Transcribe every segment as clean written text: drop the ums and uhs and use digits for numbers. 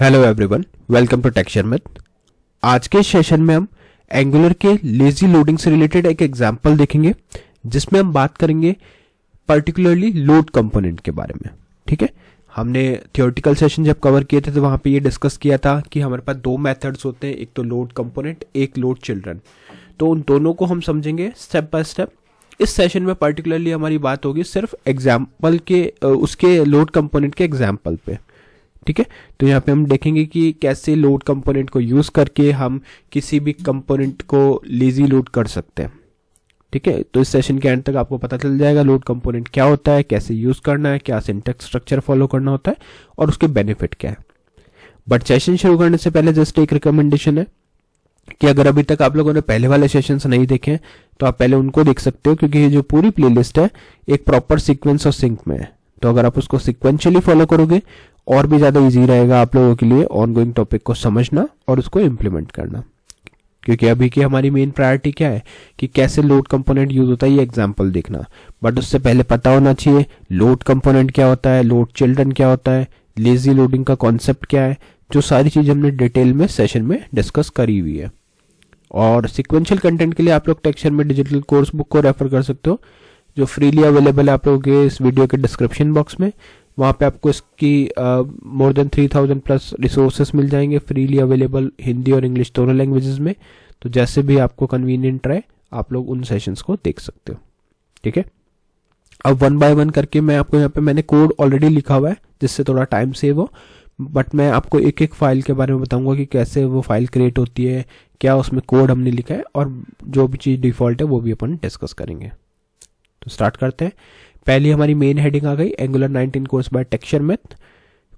Hello everyone, welcome to texture math. आज के session में हम एंगुलर के लेजी लोडिंग से रिलेटेड एक एग्जांपल देखेंगे जिसमें हम बात करेंगे पर्टिकुलरली लोड कंपोनेंट के बारे में। ठीक है, हमने थियोरेटिकल सेशन जब कवर किए थे तो वहां पे ये डिस्कस किया था कि हमारे पास दो मेथड्स होते हैं, एक तो लोड कंपोनेंट, एक लोड चिल्ड्रन। तो उन दोनों को हम समझेंगे स्टेप बाय स्टेप। इस सेशन में पर्टिकुलरली हमारी बात होगी सिर्फ एग्जाम्पल के उसके लोड कंपोनेंट के एग्जाम्पल पे। ठीक है, तो यहाँ पे हम देखेंगे कि कैसे लोड कंपोनेंट को यूज करके हम किसी भी कंपोनेंट को लेजी लोड कर सकते हैं। ठीक है, तो इस सेशन के एंड तक आपको पता चल जाएगा लोड कंपोनेंट क्या होता है, कैसे यूज करना है, क्या सिंटैक्स स्ट्रक्चर फॉलो करना होता है और उसके बेनिफिट क्या है। बट सेशन शुरू करने से पहले जस्ट एक रिकमेंडेशन है कि अगर अभी तक आप लोगों ने पहले वाले सेशन नहीं देखे तो आप पहले उनको देख सकते हो, क्योंकि ये जो पूरी प्लेलिस्ट है एक प्रॉपर सीक्वेंस और सिंक में है। तो अगर आप उसको सिक्वेंशियली फॉलो करोगे और भी ज्यादा इजी रहेगा आप लोगों के लिए ऑनगोइंग टॉपिक को समझना और उसको इम्प्लीमेंट करना। क्योंकि अभी की हमारी मेन प्रायोरिटी क्या है कि कैसे लोड कंपोनेंट यूज होता है, ये एग्जांपल देखना। बट उससे पहले पता होना चाहिए लोड कंपोनेंट क्या होता है, लोड चिल्ड्रन क्या होता है, लेजी लोडिंग का कॉन्सेप्ट क्या है, जो सारी चीज हमने डिटेल में सेशन में डिस्कस करी हुई है। और सिक्वेंशियल कंटेंट के लिए आप लोग टेक्सचर में डिजिटल कोर्स बुक को रेफर कर सकते हो, जो फ्रीली अवेलेबल है आप लोगों के इस वीडियो के डिस्क्रिप्शन बॉक्स में। वहाँ पे आपको इसकी मोर देन 3000 प्लस रिसोर्सेस मिल जाएंगे फ्रीली अवेलेबल, हिंदी और इंग्लिश दोनों लैंग्वेजेस में। तो जैसे भी आपको कन्वीनियंट रहे आप लोग उन सेशंस को देख सकते हो। ठीक है, अब वन बाय वन करके मैं आपको यहाँ पे मैंने कोड ऑलरेडी लिखा हुआ है जिससे थोड़ा टाइम सेव हो, बट मैं आपको एक एक फाइल के बारे में बताऊंगा कि कैसे वो फाइल क्रिएट होती है, क्या उसमें कोड हमने लिखा है और जो भी चीज़ डिफॉल्ट है वो भी अपन डिस्कस करेंगे। तो स्टार्ट करते हैं। पहली हमारी मेन हेडिंग आ गई Angular 19 course by texture math.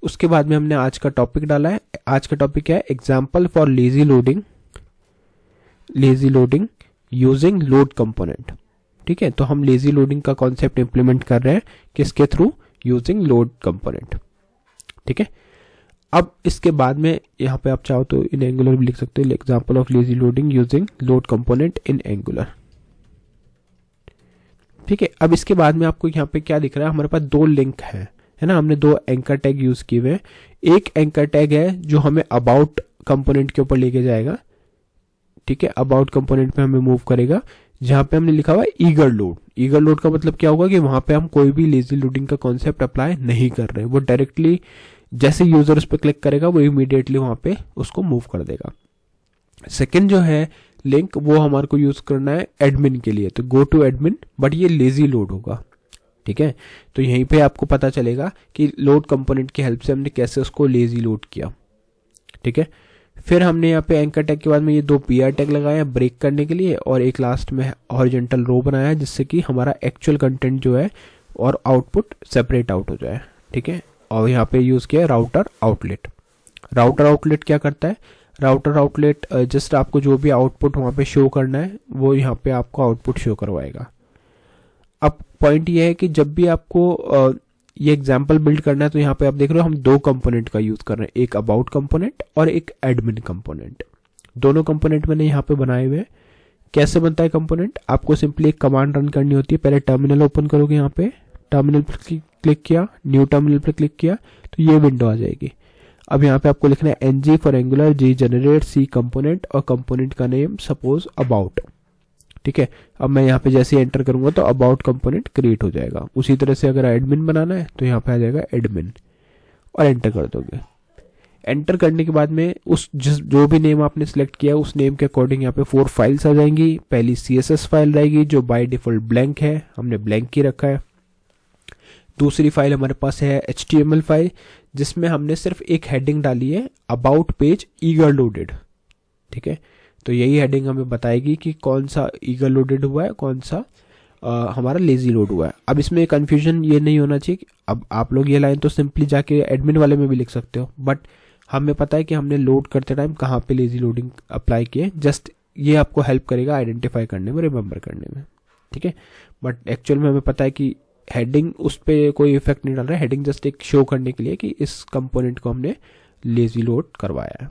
उसके बाद में हमने आज का टॉपिक डाला है। आज का टॉपिक क्या है? Example for lazy loading using load component. ठीक है, तो हम लेजी लोडिंग का कॉन्सेप्ट इंप्लीमेंट कर रहे हैं किसके थ्रू? Using load component. ठीक है, अब इसके बाद में यहाँ पे आप चाहो तो इन एंगुलर भी लिख सकते हो, example of lazy loading using load component in angular. ठीक है, अब इसके बाद में आपको यहाँ पे क्या दिख रहा है? हमारे पास दो लिंक है ना, हमने दो एंकर टैग यूज किए हुए हैं। एक एंकर टैग है जो हमें अबाउट कंपोनेंट के ऊपर लेके जाएगा। ठीक है, अबाउट कंपोनेंट पे हमें मूव करेगा, जहां पे हमने लिखा हुआ है ईगर लोड। ईगर लोड का मतलब क्या होगा कि वहां पे हम कोई भी लेजी लोडिंग का कॉन्सेप्ट अप्लाई नहीं कर रहे, वो डायरेक्टली जैसे यूजर उस पर क्लिक करेगा वो इमीडिएटली वहां पे उसको मूव कर देगा। सेकेंड जो है लिंक, वो हमारे को यूज करना है एडमिन के लिए, तो गो टू एडमिन, बट ये लेजी लोड होगा। ठीक है, तो यहीं पे आपको पता चलेगा कि लोड कंपोनेंट की हेल्प से हमने कैसे उसको लेजी लोड किया। ठीक है, फिर हमने यहाँ पे एंकर टैग के बाद में ये दो पीआर टैग लगाए हैं ब्रेक करने के लिए, और एक लास्ट में हॉरिजॉन्टल रो बनाया है जिससे कि हमारा एक्चुअल कंटेंट जो है और आउटपुट सेपरेट आउट हो जाए। ठीक है, और यहाँ पे यूज किया है राउटर आउटलेट। राउटर आउटलेट क्या करता है? राउटर आउटलेट जस्ट आपको जो भी आउटपुट वहाँ पे शो करना है वो यहाँ पे आपको आउटपुट शो करवाएगा। अब पॉइंट ये है कि जब भी आपको ये एग्जांपल बिल्ड करना है तो यहाँ पे आप देख रहे हो हम दो कंपोनेंट का यूज कर रहे हैं, एक अबाउट कंपोनेंट और एक एडमिन कंपोनेंट। दोनों कंपोनेंट मैंने यहाँ पे बनाए हुए हैं। कैसे बनता है कंपोनेंट? आपको सिंपली एक कमांड रन करनी होती है। पहले टर्मिनल ओपन करोगे, यहाँ पे टर्मिनल पर क्लिक किया, न्यू टर्मिनल पर क्लिक किया तो ये विंडो आ जाएगी। अब यहाँ पे आपको लिखना है ng for angular, g generate, c component और कंपोनेंट का नेम सपोज अबाउट। ठीक है, अब मैं यहाँ पे जैसे एंटर करूंगा तो अबाउट कंपोनेंट क्रिएट हो जाएगा। उसी तरह से अगर एडमिन बनाना है तो यहाँ पे आ जाएगा एडमिन और एंटर कर दोगे। एंटर करने के बाद में उस जो भी नेम आपने सिलेक्ट किया उस नेम के अकॉर्डिंग यहाँ पे 4 फाइल्स आ जाएंगी। पहली CSS फाइल रहेगी जो बाय डिफॉल्ट ब्लैंक है, हमने ब्लैंक ही रखा है। दूसरी फाइल हमारे पास है HTML फाइल जिसमें हमने सिर्फ एक हेडिंग डाली है अबाउट पेज ईगर लोडेड। ठीक है, तो यही हेडिंग हमें बताएगी कि कौन सा ईगर लोडेड हुआ है, कौन सा हमारा लेजी लोड हुआ है। अब इसमें कंफ्यूजन ये नहीं होना चाहिए कि अब आप लोग ये लाइन तो सिंपली जाके एडमिन वाले में भी लिख सकते हो, बट हमें पता है कि हमने लोड करते टाइम कहाँ पे लेजी लोडिंग अप्लाई किए। जस्ट ये आपको हेल्प करेगा आइडेंटिफाई करने में, रिमेंबर करने में। ठीक है, बट एक्चुअल में हमें पता है कि हेडिंग उस पर कोई इफेक्ट नहीं डाल रहा है, हेडिंग जस्ट एक शो करने के लिए कि इस कंपोनेंट को हमने लेजी लोड करवाया है।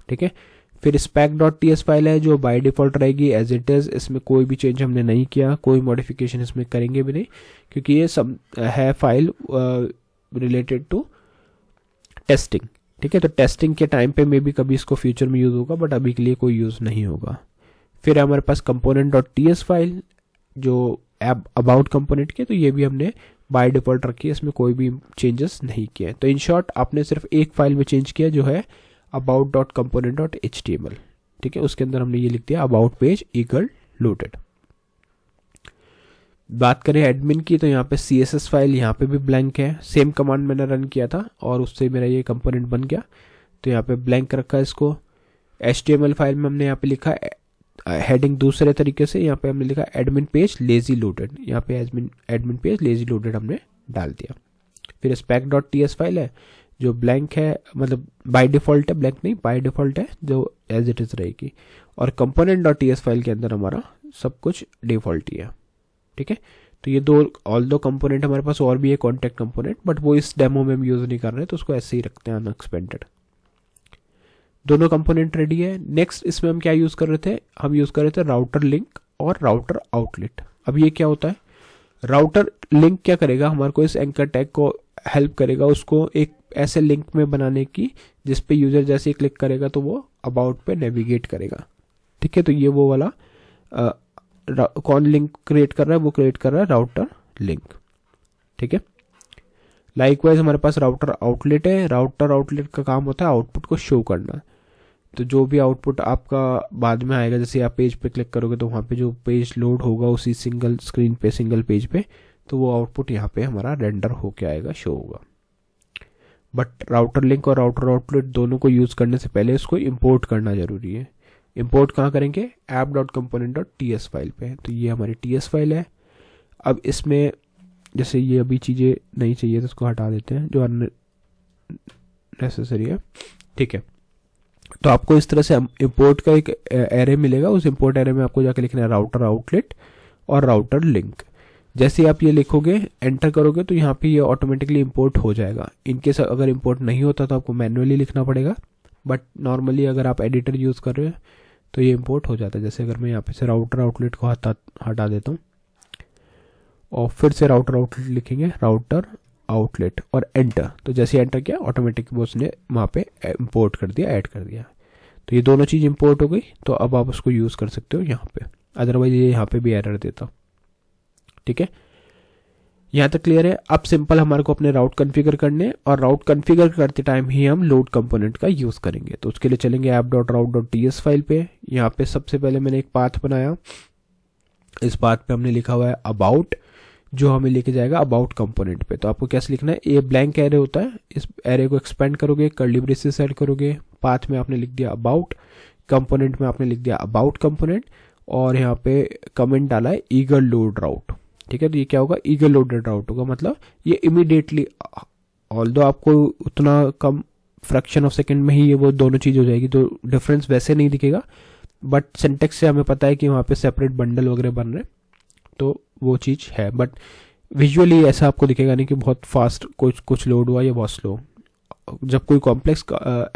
ठीक है, फिर spec.ts फाइल है जो बाय डिफॉल्ट रहेगी एज इट इज, इसमें कोई भी चेंज हमने नहीं किया, कोई मॉडिफिकेशन इसमें करेंगे भी नहीं क्योंकि ये सब है फाइल रिलेटेड टू टेस्टिंग। ठीक है। तो टेस्टिंग के टाइम पे मे भी कभी इसको फ्यूचर में यूज़ होगा, बट अभी के लिए कोई यूज़ नहीं होगा। फिर हमारे पास component.ts फाइल जो अबाउट कंपोनेंट की, तो ये भी हमने बाय डिफॉल्ट रखी है, इसमें कोई भी चेंजेस नहीं किए। तो इन शॉर्ट आपने सिर्फ एक फाइल में चेंज किया जो है about.component.html, ठीक है। उसके अंदर हमने ये लिख दिया अबाउट पेज ईगल लोडेड। बात करें एडमिन की, तो यहाँ पे CSS फाइल यहाँ पे भी ब्लैंक है, सेम कमांड मैंने रन किया था और उससे मेरा ये कंपोनेंट बन गया, तो यहाँ पे ब्लैंक रखा है इसको। HTML फाइल में हमने यहाँ पे लिखा हेडिंग दूसरे तरीके से, यहाँ पे हमने लिखा एडमिन पेज लेजी लोडेड, यहाँ पे एडमिन पेज लेजी लोडेड हमने डाल दिया। फिर spec.ts फाइल है जो ब्लैंक है, मतलब बाय डिफ़ॉल्ट है, ब्लैंक नहीं बाय डिफ़ॉल्ट है, जो एज इट इज़ रहेगी। और component.ts फाइल के अंदर हमारा सब कुछ डिफ़ॉल्ट ही है, ठीक है। तो ये ऑल दो कंपोनेंट हमारे पास और भी है, कॉन्टैक्ट कंपोनेंट, बट वो इस डेमो में हम यूज़ नहीं कर रहे हैं, तो उसको ऐसे ही रखते हैं अनएक्सपेंडेड। दोनों कंपोनेंट रेडी है। नेक्स्ट इसमें हम क्या यूज़ कर रहे थे, हम यूज़ कर रहे थे राउटर लिंक और राउटर आउटलेट। अब ये क्या होता है, राउटर लिंक क्या करेगा, हमारे को इस एंकर टैग को हेल्प करेगा उसको एक ऐसे लिंक में बनाने की जिस पे यूज़र जैसे ही क्लिक करेगा तो वो अबाउट पे नेविगेट करेगा, ठीक है। तो ये वो वाला कौन लिंक क्रिएट कर रहा है, वो क्रिएट कर रहा है राउटर लिंक, ठीक है। लाइकवाइज हमारे पास राउटर आउटलेट है। राउटर आउटलेट का काम होता है आउटपुट को शो करना, तो जो भी आउटपुट आपका बाद में आएगा, जैसे आप पेज पे क्लिक करोगे तो वहाँ पे जो पेज लोड होगा उसी सिंगल स्क्रीन पे, सिंगल पेज पे, तो वो आउटपुट यहाँ पे हमारा रेंडर होके आएगा, शो होगा। बट राउटर लिंक और राउटर आउटलेट दोनों को यूज़ करने से पहले इसको इंपोर्ट करना जरूरी है। इंपोर्ट कहाँ करेंगे, app.component.ts फाइल पे। तो ये हमारी ts फाइल है। अब इसमें जैसे ये अभी चीज़ें नहीं चाहिए तो इसको हटा देते हैं जो नेसेसरी है, ठीक है। तो आपको इस तरह से इंपोर्ट का एक एरे मिलेगा, उस इंपोर्ट एरे में आपको जाकर लिखना है राउटर आउटलेट और राउटर लिंक। जैसे आप ये लिखोगे, एंटर करोगे, तो यहाँ पे ये ऑटोमेटिकली इंपोर्ट हो जाएगा। इनकेस अगर इंपोर्ट नहीं होता तो आपको मैन्युअली लिखना पड़ेगा, बट नॉर्मली अगर आप एडिटर यूज़ कर रहे हो तो ये इंपोर्ट हो जाता है। जैसे अगर मैं यहाँ पे से राउटर आउटलेट को हटा देता हूँ और फिर से राउटर आउटलेट लिखेंगे, राउटर आउटलेट और एंटर, तो जैसे एंटर किया ऑटोमेटिक वो उसने वहाँ पे इंपोर्ट कर दिया, ऐड कर दिया। तो ये दोनों चीज़ इंपोर्ट हो गई, तो अब आप उसको यूज़ कर सकते हो यहाँ पे, अदरवाइज ये यहाँ पे भी एरर देता, ठीक है। यहाँ तक क्लियर है। अब सिंपल हमारे को अपने राउट कॉन्फ़िगर करने, और राउट कॉन्फ़िगर करते टाइम ही हम लोड कंपोनेंट का यूज़ करेंगे। तो उसके लिए चलेंगे app.route.ts फाइल पे। यहाँ पे सबसे पहले मैंने एक पाथ बनाया, इस पाथ पे हमने लिखा हुआ है अबाउट, जो हमें लेके जाएगा अबाउट कंपोनेंट पे। तो आपको कैसे लिखना है, ये ब्लैंक एरे होता है, इस एरे को एक्सपेंड करोगे, कर्ली ब्रेसेस ऐड करोगे, पाथ में आपने लिख दिया अबाउट, कंपोनेंट में आपने लिख दिया अबाउट कंपोनेंट, और यहाँ पे कमेंट डाला है ईगर लोड राउट, ठीक है। तो ये क्या होगा, ईगर लोडेड राउट होगा, मतलब ये इमीडिएटली, ऑल्दो आपको उतना कम फ्रैक्शन ऑफ सेकंड में ही ये वो दोनों चीज़ हो जाएगी, तो डिफरेंस वैसे नहीं दिखेगा, बट सिंटेक्स से हमें पता है कि वहाँ पे सेपरेट बंडल वगैरह बन रहे, तो वो चीज़ है। बट विजुअली ऐसा आपको दिखेगा नहीं कि बहुत फास्ट कुछ लोड हुआ या बहुत स्लो। जब कोई कॉम्प्लेक्स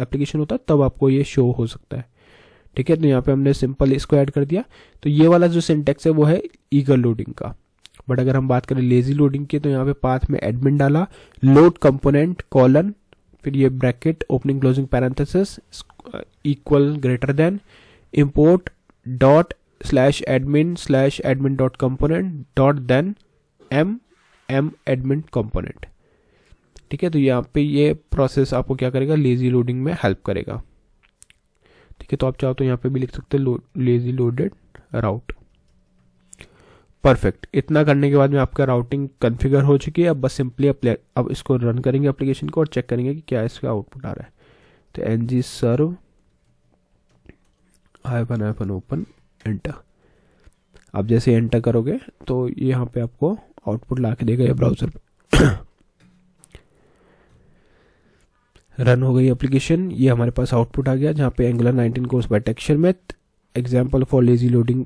एप्लीकेशन होता है तब आपको ये शो हो सकता है, ठीक है। तो यहाँ पे हमने सिंपल इसको ऐड कर दिया। तो ये वाला जो सिंटेक्स है वो है ईगर लोडिंग का। बट अगर हम बात करें लेजी लोडिंग की, तो यहाँ पे पाथ में एडमिन डाला, लोड कंपोनेंट कॉलन, फिर ये bracket opening closing parenthesis equal greater than import dot /admin dot component dot then m admin component, ठीक है। तो यहाँ पे ये प्रोसेस आपको क्या करेगा, लेजी लोडिंग में हेल्प करेगा, ठीक है। तो आप चाहो तो यहाँ पे भी लिख सकते हो लेजी लोडेड राउट। परफेक्ट। इतना करने के बाद में आपका राउटिंग कॉन्फ़िगर हो चुकी है। अब बस सिंपली अब इसको रन करेंगे एप्लीकेशन को और चेक करेंगे कि क्या इसका आउटपुट आ रहा है। तो ng serve --- ओपन एंटर। अब जैसे एंटर करोगे तो ये यहाँ पे आपको आउटपुट ला के देगा ये ब्राउजर पे। रन हो गई एप्लीकेशन, ये हमारे पास आउटपुट आ गया जहाँ पे Angular 19 कोर्स बाय टेक्सचरमैथ, example for lazy loading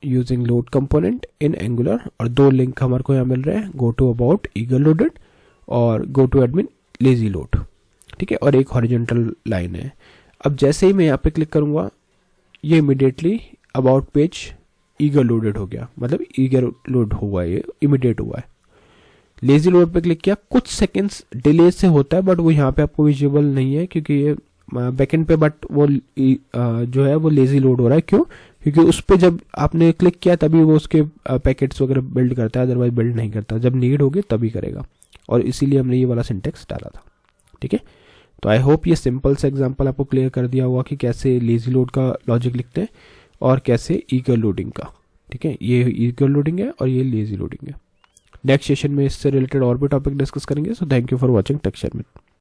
using load component in Angular, और दो लिंक हमारे को यहाँ मिल रहे हैं, go to about eager loaded और go to admin lazy load, ठीक है। और एक हॉरिजॉन्टल लाइन है। अब जैसे ही मैं यहाँ पे क्लिक करूँगा ये immediately about page eager loaded हो गया, मतलब ईगर लोड हुआ है, ये इमिडिएट हुआ है। लेजी लोड पे क्लिक किया, कुछ सेकंड्स डिले से होता है बट वो यहाँ पे आपको विजिबल नहीं है क्योंकि ये बैकएंड पे, बट वो जो है वो लेजी लोड हो रहा है। क्यों? क्योंकि उस पर जब आपने क्लिक किया तभी वो उसके पैकेट्स वगैरह बिल्ड करता है, अदरवाइज बिल्ड नहीं करता, जब नीड होगी तभी करेगा, और इसीलिए हमने ये वाला सिंटेक्स डाला था। ठीक है, तो आई होप ये सिंपल सा एग्जांपल आपको क्लियर कर दिया होगा कि कैसे लेजी लोड का लॉजिक लिखते हैं और कैसे ईगर लोडिंग का। ठीक है, ये ईगर लोडिंग है और ये लेजी लोडिंग है। नेक्स्ट सेशन में इससे रिलेटेड और भी टॉपिक डिस्कस करेंगे। So thank you for watching tech share में।